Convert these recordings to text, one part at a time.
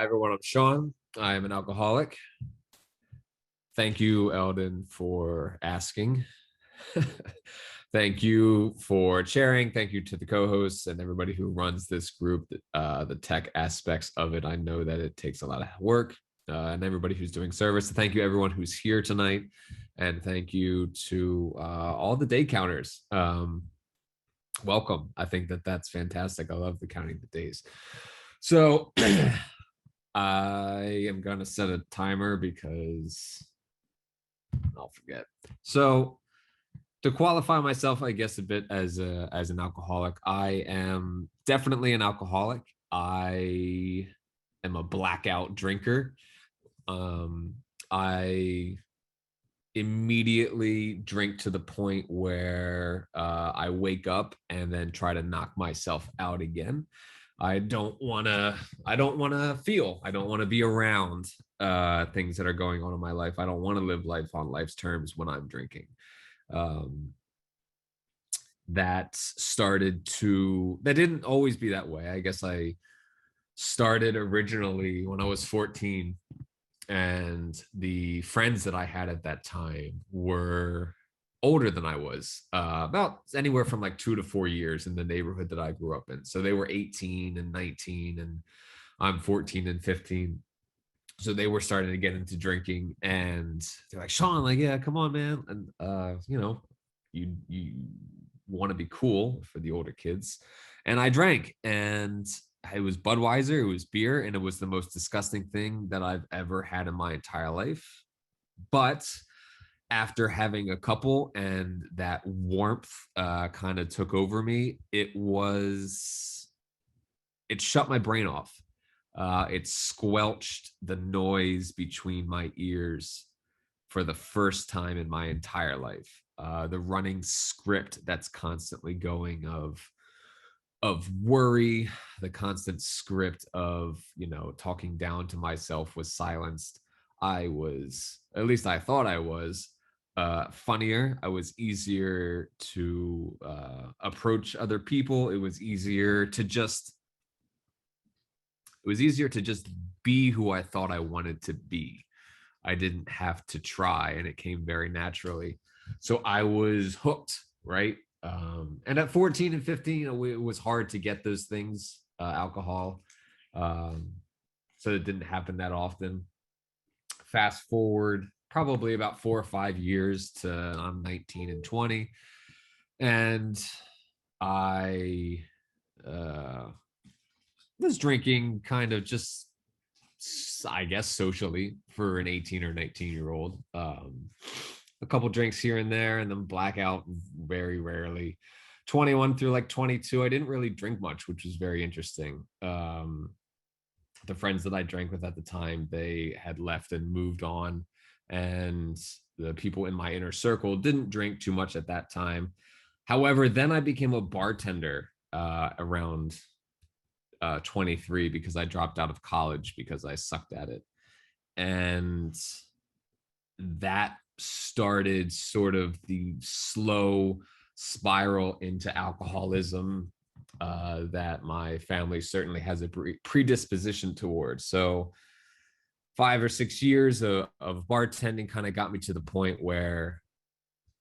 Hi everyone, I'm Shawn. I am an alcoholic. Thank you, Eldon, for asking. Thank you for sharing. Thank you to the co-hosts and everybody who runs this group, the tech aspects of it. I know that it takes a lot of work, and everybody who's doing service. Thank you, everyone who's here tonight. And thank you to all the day counters. Welcome. I think that that's fantastic. I love the counting the days. So I am going to set a timer because I'll forget. So to qualify myself, I guess a bit as an alcoholic, I am definitely an alcoholic. I am a blackout drinker. I immediately drink to the point where I wake up and then try to knock myself out again. I don't want to feel. I don't want to be around things that are going on in my life. I don't want to live life on life's terms when I'm drinking. Um, that didn't always be that way. I guess I started originally when I was 14, and the friends that I had at that time were older than I was, about anywhere from like 2 to 4 years in the neighborhood that I grew up in. So they were 18 and 19, and I'm 14 and 15. So they were starting to get into drinking, and they're like, Shawn, like, yeah, come on, man. And, you want to be cool for the older kids. And I drank, and it was Budweiser, it was beer, and it was the most disgusting thing that I've ever had in my entire life. But after having a couple and that warmth kind of took over me, it shut my brain off. It squelched the noise between my ears for the first time in my entire life. The running script that's constantly going of worry, the constant script of, talking down to myself was silenced. I was, at least I thought I was, funnier. I was easier to approach other people. It was easier to just be who I thought I wanted to be. I didn't have to try, and it came very naturally. So I was hooked, right? And at 14 and 15, it was hard to get those things, alcohol. So it didn't happen that often. Fast forward probably about 4 or 5 years to I'm 19 and 20. And I was drinking kind of just, I guess, socially for an 18 or 19-year-old. A couple drinks here and there, and then blackout very rarely. 21 through like 22, I didn't really drink much, which was very interesting. The friends that I drank with at the time, they had left and moved on, and the people in my inner circle didn't drink too much at that time. However, then I became a bartender around 23 because I dropped out of college because I sucked at it. And that started sort of the slow spiral into alcoholism that my family certainly has a predisposition towards. So 5 or 6 years of bartending kind of got me to the point where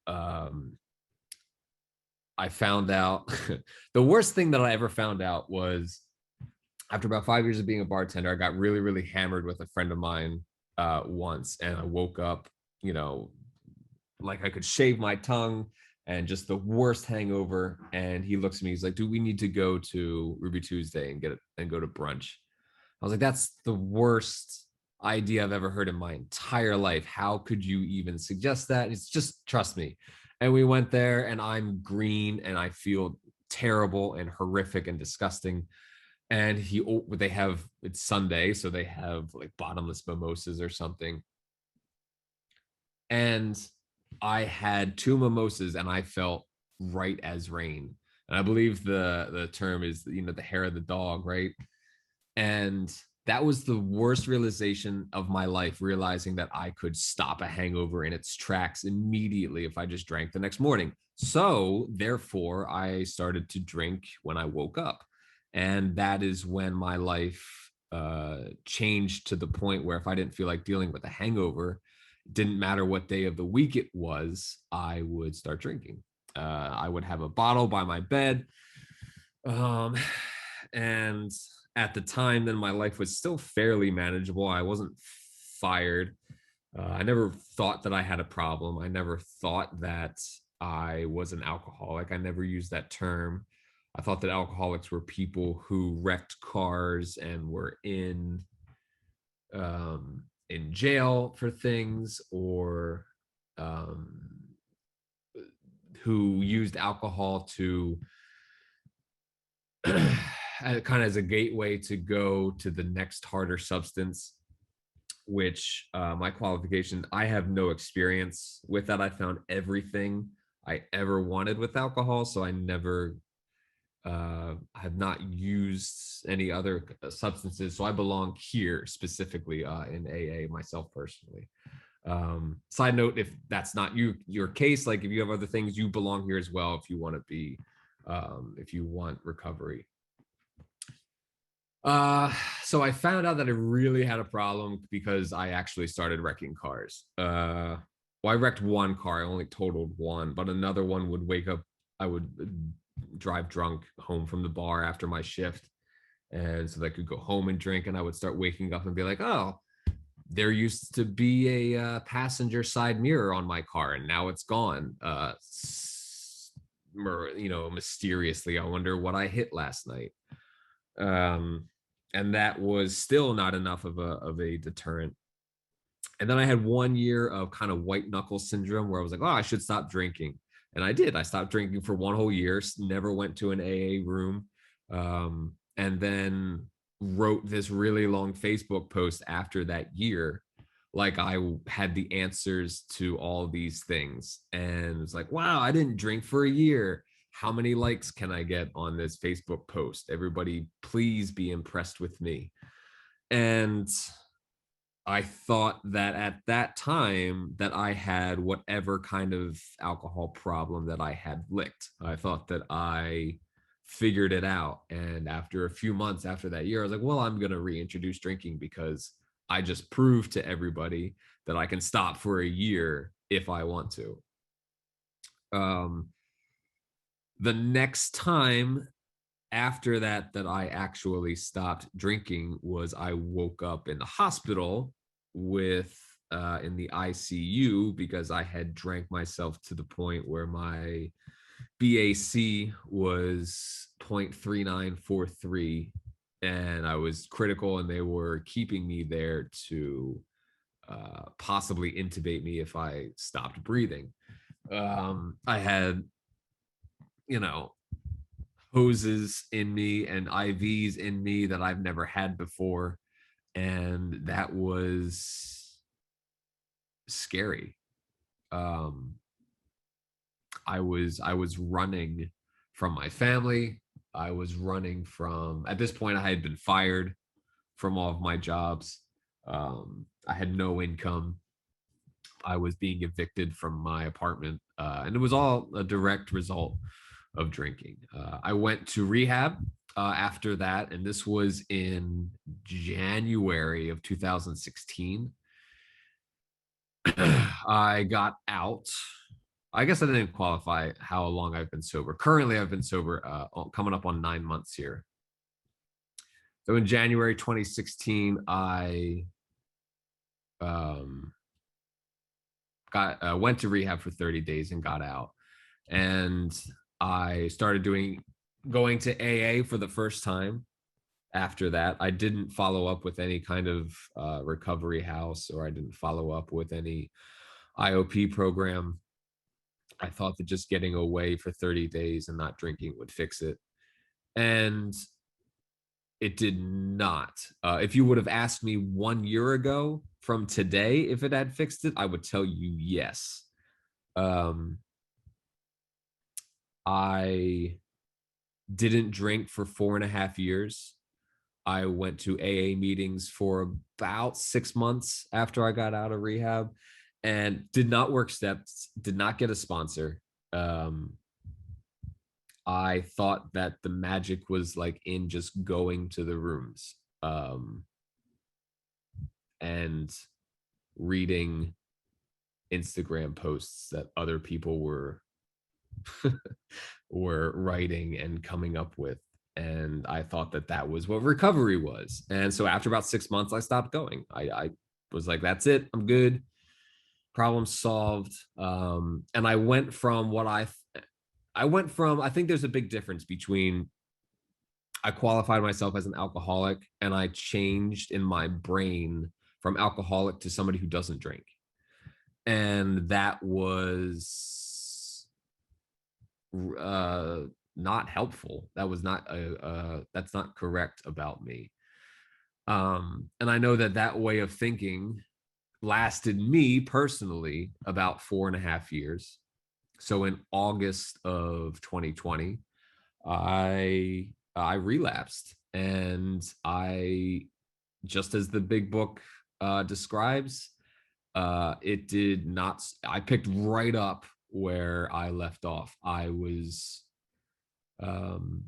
I found out the worst thing that I ever found out was after about 5 years of being a bartender, I got really, really hammered with a friend of mine once, and I woke up, like I could shave my tongue and just the worst hangover. And he looks at me, he's like, "Do we need to go to Ruby Tuesday and go to brunch?" I was like, "That's the worst idea I've ever heard in my entire life. How could you even suggest that?" It's just, trust me. And we went there, and I'm green and I feel terrible and horrific and disgusting. And it's Sunday, so they have like bottomless mimosas or something. And I had two mimosas, and I felt right as rain. And I believe the term is, the hair of the dog, right? And that was the worst realization of my life, realizing that I could stop a hangover in its tracks immediately if I just drank the next morning. So therefore, I started to drink when I woke up. And that is when my life changed to the point where if I didn't feel like dealing with a hangover, it didn't matter what day of the week it was, I would start drinking. I would have a bottle by my bed. Um, and at the time, then my life was still fairly manageable. I wasn't fired. I never thought that I had a problem. I never thought that I was an alcoholic. I never used that term. I thought that alcoholics were people who wrecked cars and were in jail for things, or um, who used alcohol to kind of as a gateway to go to the next harder substance. Which my qualification, I have no experience with that. I found everything I ever wanted with alcohol, so I never have not used any other substances. So I belong here specifically in AA myself personally. Side note, if that's not your case, like if you have other things, you belong here as well if you want to be, if you want recovery. So I found out that I really had a problem because I actually started wrecking cars. Well, I wrecked one car, I only totaled one, but another one would wake up. I would drive drunk home from the bar after my shift, and so that I could go home and drink. And I would start waking up and be like, "Oh, there used to be a passenger side mirror on my car, and now it's gone. Mysteriously, I wonder what I hit last night." Um, and that was still not enough of a deterrent. And then I had 1 year of kind of white knuckle syndrome where I was like, oh, I should stop drinking. And I did. I stopped drinking for one whole year, never went to an AA room. And then wrote this really long Facebook post after that year. Like I had the answers to all these things. And it's like, wow, I didn't drink for a year. How many likes can I get on this Facebook post? Everybody, please be impressed with me. And I thought that at that time that I had whatever kind of alcohol problem that I had licked. I thought that I figured it out. And after a few months after that year, I was like, well, I'm going to reintroduce drinking because I just proved to everybody that I can stop for a year if I want to. Um, the next time after that I actually stopped drinking was I woke up in the hospital with in the ICU because I had drank myself to the point where my BAC was 0.3943 and I was critical, and they were keeping me there to possibly intubate me if I stopped breathing. I had, you know, hoses in me and IVs in me that I've never had before. And that was scary. Um, I was running from my family. I was running from, at this point, I had been fired from all of my jobs. I had no income. I was being evicted from my apartment, and it was all a direct result of drinking. I went to rehab after that, and this was in January of 2016. I got out. I guess I didn't qualify how long I've been sober. Currently, I've been sober coming up on 9 months here. So in January 2016, I um, got went to rehab for 30 days and got out. And I started going to AA for the first time after that. I didn't follow up with any kind of recovery house, or I didn't follow up with any IOP program. I thought that just getting away for 30 days and not drinking would fix it. And it did not. If you would have asked me 1 year ago from today if it had fixed it, I would tell you yes. I didn't drink for 4.5 years. I went to AA meetings for about 6 months after I got out of rehab and did not work steps, did not get a sponsor. I thought that the magic was like in just going to the rooms. um, and reading Instagram posts that other people were were writing and coming up with. And I thought that that was what recovery was. And so after about 6 months, I stopped going. I was like, that's it. I'm good. Problem solved. And I went from I think there's a big difference between I qualified myself as an alcoholic and I changed in my brain from alcoholic to somebody who doesn't drink. And that was uh, not helpful. That was not that's not correct about me. And I know that that way of thinking lasted me personally about 4.5 years. So in August of 2020, I relapsed, and I, just as the big book describes, it did not. I picked right up where I left off. I was um,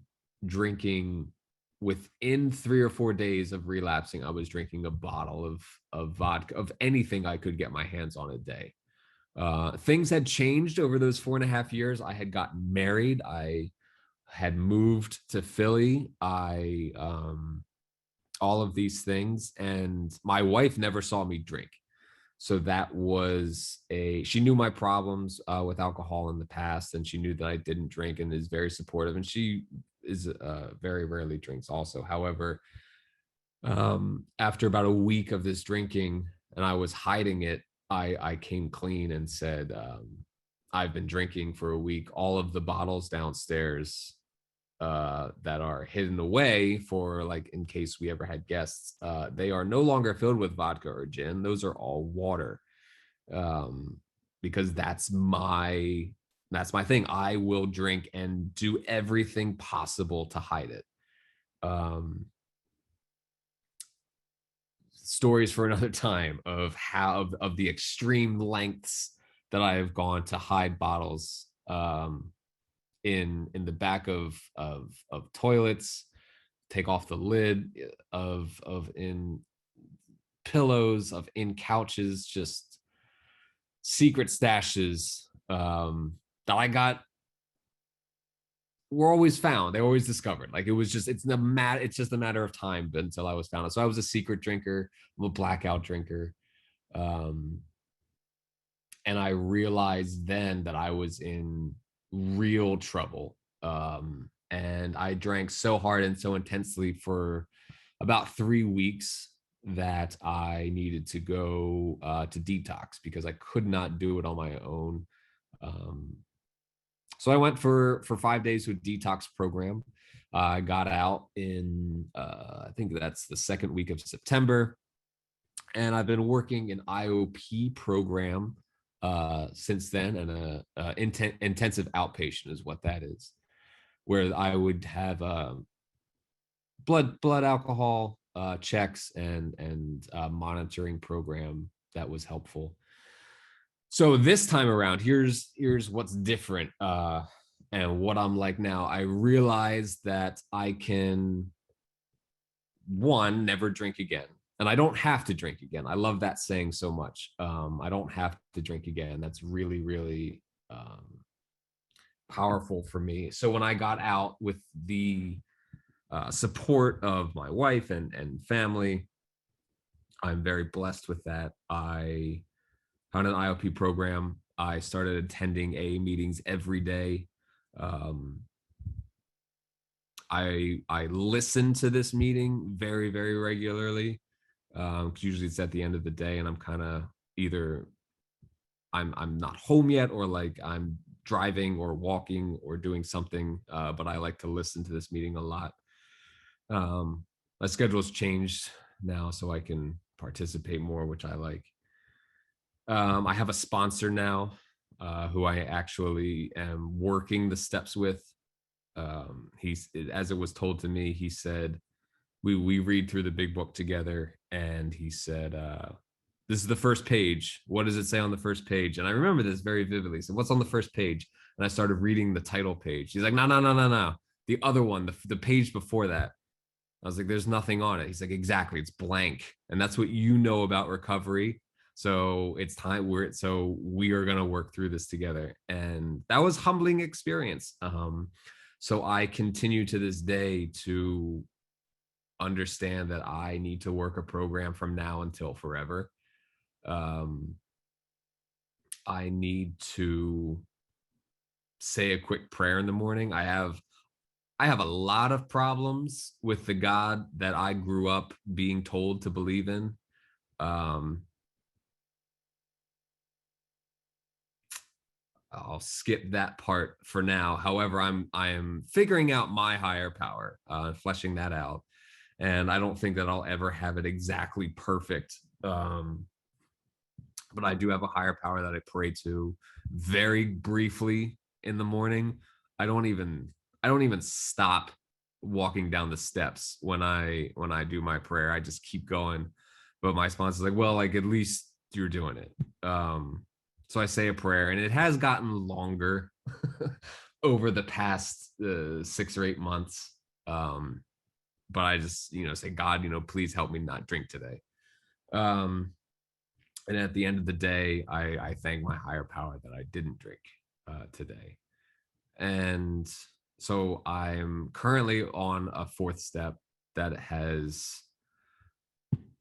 drinking within 3 or 4 days of relapsing. I was drinking a bottle of vodka, of anything I could get my hands on a day. Things had changed over those 4.5 years. I had gotten married. I had moved to Philly. All of these things, and my wife never saw me drink. So that was she knew my problems with alcohol in the past, and she knew that I didn't drink and is very supportive. And she is very rarely drinks also. However, after about a week of this drinking, and I was hiding it, I came clean and said, I've been drinking for a week. All of the bottles downstairs that are hidden away for, like, in case we ever had guests, they are no longer filled with vodka or gin. Those are all water, because that's my thing. I will drink and do everything possible to hide it. Stories for another time of how of the extreme lengths that I have gone to hide bottles, in the back of toilets, take off the lid of in pillows, of in couches, just secret stashes that I got were always found. They were always discovered. Like, it's just a matter of time until I was found. So I was a secret drinker. I'm a blackout drinker. And I realized then that I was in real trouble. And I drank so hard and so intensely for about 3 weeks that I needed to go to detox because I could not do it on my own. So I went for 5 days to a detox program. I got out in I think that's the second week of September, and I've been working an IOP program since then, and a intensive outpatient is what that is, where I would have blood alcohol checks and monitoring program that was helpful. So this time around, here's what's different, and what I'm like now. I realize that I can, one, never drink again, and I don't have to drink again. I love that saying so much. I don't have to drink again. That's really, really powerful for me. So when I got out with the support of my wife and family, I'm very blessed with that. I found an IOP program. I started attending AA meetings every day. I listen to this meeting very, very regularly. Usually it's at the end of the day, and I'm kind of either I'm not home yet, or like I'm driving or walking or doing something. But I like to listen to this meeting a lot. My schedule's changed now, so I can participate more, which I like. I have a sponsor now, who I actually am working the steps with. He's, as it was told to me, he said, we read through the big book together, and he said, this is the first page. What does it say on the first page? And I remember this very vividly. So what's on the first page? And I started reading the title page. He's like, no. The other one, the page before that. I was like, there's nothing on it. He's like, exactly, it's blank. And that's what you know about recovery. So it's time so we are gonna work through this together. And that was humbling experience. So I continue to this day to understand that I need to work a program from now until forever. Um, I need to say a quick prayer in the morning. I have a lot of problems with the God that I grew up being told to believe in. Um, I'll skip that part for now. However, I am figuring out my higher power, fleshing that out, and I don't think that I'll ever have it exactly perfect. But I do have a higher power that I pray to very briefly in the morning. I don't even I don't even stop walking down the steps when I do my prayer. I just keep going. But my sponsor is like, well, like at least you're doing it. So I say a prayer, and it has gotten longer over the past 6 or 8 months. But I just say, God, please help me not drink today. Um, and at the end of the day, I thank my higher power that I didn't drink today. And so I'm currently on a fourth step that has,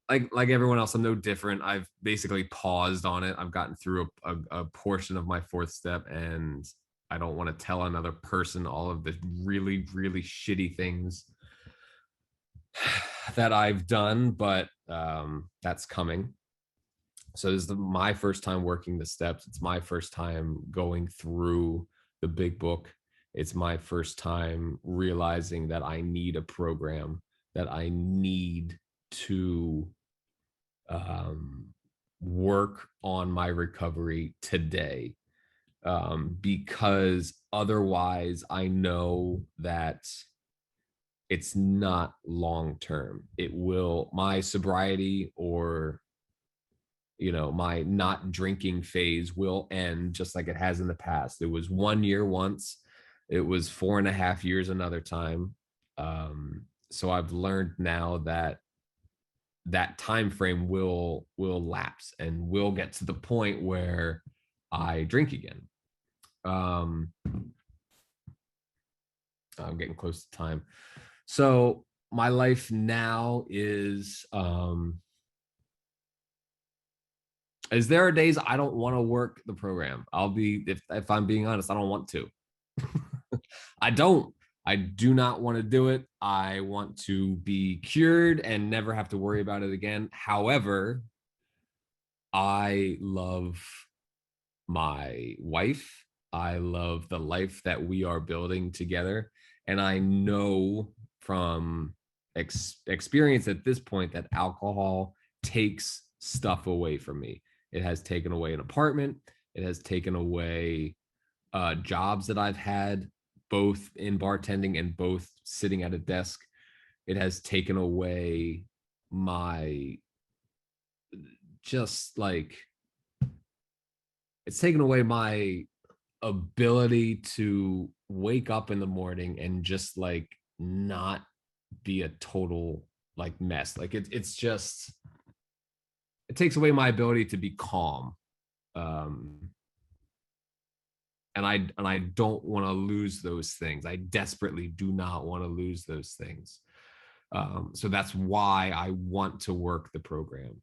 like everyone else, I'm no different. I've basically paused on it. I've gotten through a portion of my fourth step, and I don't want to tell another person all of the really, really shitty things that I've done, but that's coming. So this is my first time working the steps. It's my first time going through the big book. It's my first time realizing that I need a program, that I need to work on my recovery today, because otherwise I know that it's not long term. It will, my sobriety or my not drinking phase will end just like it has in the past. It was 1 year once, it was 4.5 years another time. So I've learned now that that time frame will lapse, and will get to the point where I drink again. um I'm getting close to time. So my life now is there are days I don't want to work the program. I'll be, if I'm being honest, I don't want to. I don't. I do not want to do it. I want to be cured and never have to worry about it again. However, I love my wife. I love the life that we are building together. And I know from experience at this point that alcohol takes stuff away from me. It has taken away an apartment. It has taken away jobs that I've had, both in bartending and both sitting at a desk. It has taken away my, just like, it's taken away my ability to wake up in the morning and just like not be a total like mess. Like it's just, it takes away my ability to be calm. Um, and I don't want to lose those things. I desperately do not want to lose those things. So that's why I want to work the program.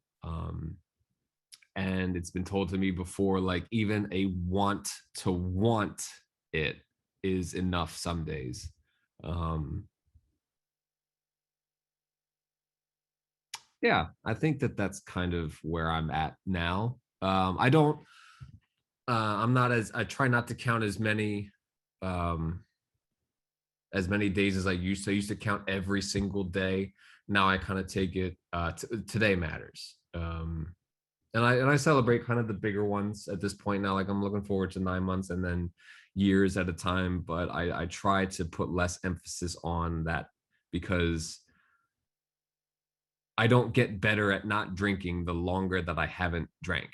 And it's been told to me before, like even a want to want it is enough some days. Yeah, I think that that's kind of where I'm at now. I don't I'm not as, I try not to count um as many days as I used to. I used to count every single day. Now I kind of take it today matters. And I celebrate kind of the bigger ones at this point now. Like I'm looking forward to 9 months and then years at a time, but I try to put less emphasis on that, because I don't get better at not drinking the longer that I haven't drank.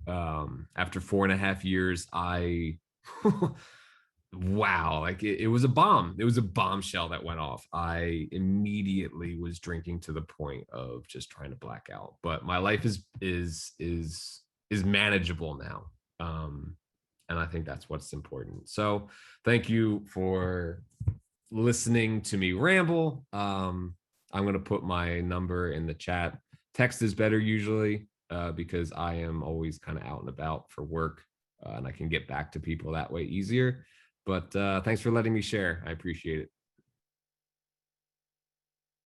After 4.5 years, I wow, like it was a bomb. It was a bombshell that went off. I immediately was drinking to the point of just trying to black out. But my life is manageable now. And I think that's what's important. So thank you for listening to me ramble. I'm gonna put my number in the chat. Text is better usually, because I am always kind of out and about for work, and I can get back to people that way easier. But thanks for letting me share. I appreciate it.